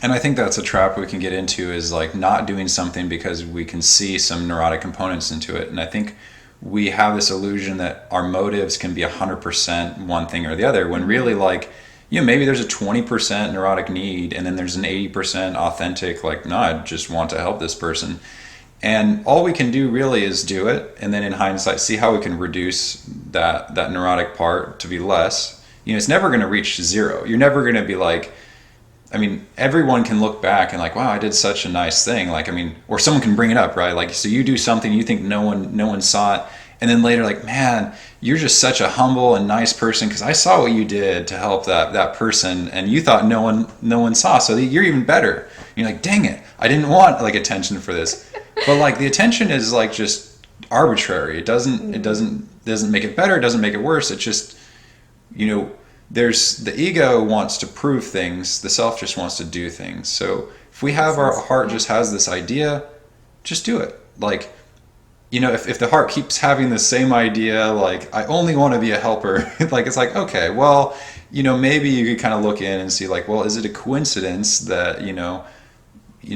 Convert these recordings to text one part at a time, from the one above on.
And I think that's a trap we can get into, is like not doing something because we can see some neurotic components into it. And I think we have this illusion that our motives can be 100% one thing or the other, when really, like, maybe there's a 20% neurotic need, and then there's an 80% authentic, like, no, I just want to help this person. And all we can do really is do it, and then in hindsight see how we can reduce that neurotic part to be less. It's never going to reach zero. You're never going to be like, I mean, everyone can look back and like, wow, I did such a nice thing. Like, I mean, or someone can bring it up, right? Like, so you do something, you think no one saw it, and then later, like, man, you're just such a humble and nice person because I saw what you did to help that person, and you thought no one saw, so you're even better. And you're like, dang it, I didn't want like attention for this, but like the attention is like just arbitrary. It doesn't make it better. It doesn't make it worse. It's just, there's the ego wants to prove things, the self just wants to do things. So if we have our heart just has this idea, just do it. Like, if the heart keeps having the same idea, like, I only want to be a helper, like, it's like, okay, well, maybe you could kind of look in and see, like, well, is it a coincidence that,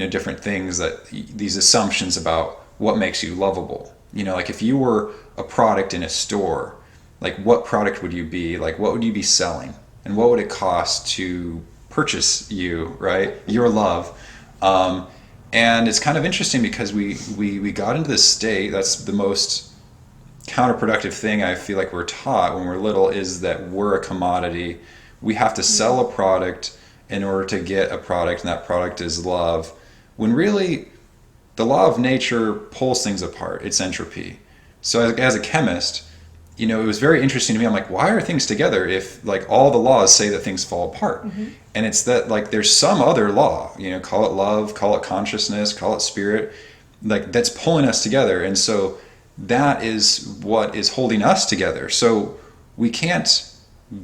different things, that these assumptions about what makes you lovable, like if you were a product in a store, like, what product would you be? Like, what would you be selling? And what would it cost to purchase you, right? Your love. And it's kind of interesting because we got into this state. That's the most counterproductive thing I feel like we're taught when we're little, is that we're a commodity. We have to sell a product in order to get a product, and that product is love. When really, the law of nature pulls things apart. It's entropy. So as a chemist, it was very interesting to me. I'm like, why are things together if, like, all the laws say that things fall apart? And it's that, like, there's some other law, call it love, call it consciousness, call it spirit, like, that's pulling us together. And so that is what is holding us together. So we can't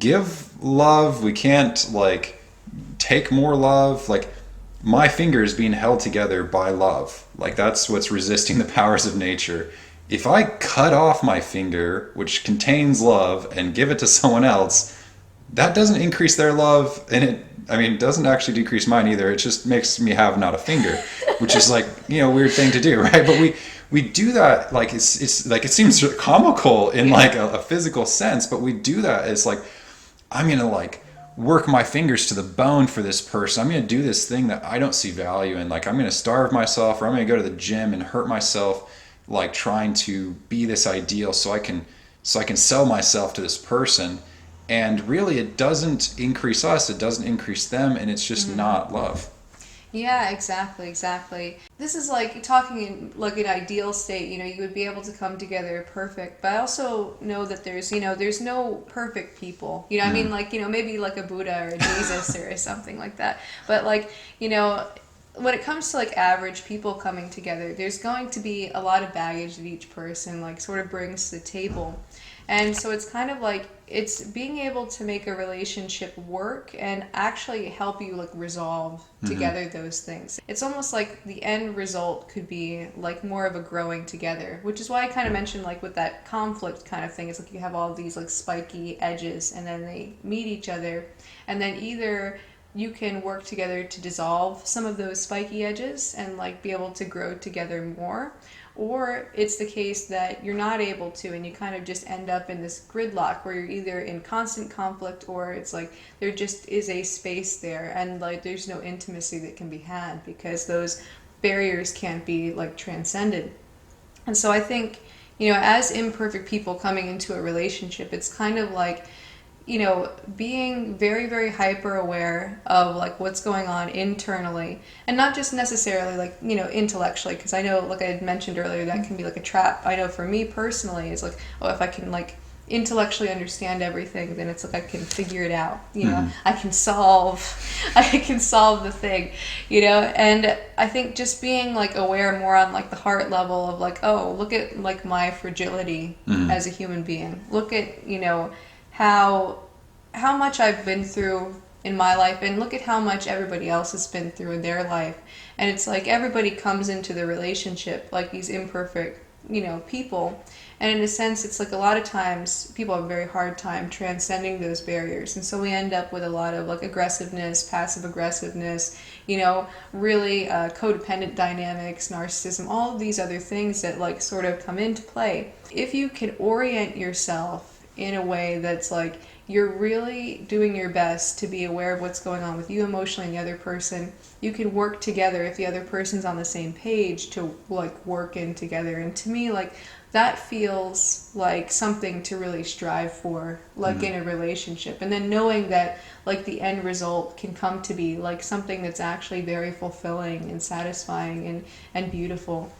give love. We can't, like, take more love. Like, my finger is being held together by love. Like, that's what's resisting the powers of nature. If I cut off my finger, which contains love, and give it to someone else, that doesn't increase their love, and it doesn't actually decrease mine either. It just makes me have not a finger, which is like, weird thing to do, right? But we do that, like, it's like, it seems comical in like a physical sense, but we do that as like, I'm gonna, like, work my fingers to the bone for this person. I'm gonna do this thing that I don't see value in. Like, I'm gonna starve myself, or I'm gonna go to the gym and hurt myself, like, trying to be this ideal so I can sell myself to this person. And really, it doesn't increase us, it doesn't increase them, and it's just not love. Yeah, exactly. This is like talking in like an ideal state, you would be able to come together perfect. But I also know that there's no perfect people. I mean, like, maybe like a Buddha or a Jesus or something like that. But like, when it comes to like average people coming together, there's going to be a lot of baggage that each person like sort of brings to the table. And so it's kind of like, it's being able to make a relationship work and actually help you like resolve together those things. It's almost like the end result could be like more of a growing together, which is why I kind of mentioned like with that conflict kind of thing. It's like you have all these like spiky edges, and then they meet each other, and then either you can work together to dissolve some of those spiky edges and like be able to grow together more, or it's the case that you're not able to, and you kind of just end up in this gridlock where you're either in constant conflict, or it's like there just is a space there, and like there's no intimacy that can be had because those barriers can't be like transcended. And so I think, as imperfect people coming into a relationship, it's kind of like, being very, very hyper aware of like what's going on internally, and not just necessarily like, intellectually, because I know, like I had mentioned earlier, that can be like a trap. I know for me personally, it's like, oh, if I can like intellectually understand everything, then it's like I can figure it out. I can solve the thing, and I think just being like aware more on like the heart level of like, oh, look at like my fragility as a human being. Look at, how much I've been through in my life, and look at how much everybody else has been through in their life. And it's like everybody comes into the relationship like these imperfect people. And in a sense, it's like a lot of times people have a very hard time transcending those barriers. And so we end up with a lot of like aggressiveness, passive aggressiveness, really codependent dynamics, narcissism, all of these other things that like sort of come into play. If you can orient yourself in a way that's like you're really doing your best to be aware of what's going on with you emotionally and the other person, you can work together if the other person's on the same page to like work in together. And to me, like that feels like something to really strive for, like in a relationship. And then knowing that like the end result can come to be like something that's actually very fulfilling and satisfying and beautiful.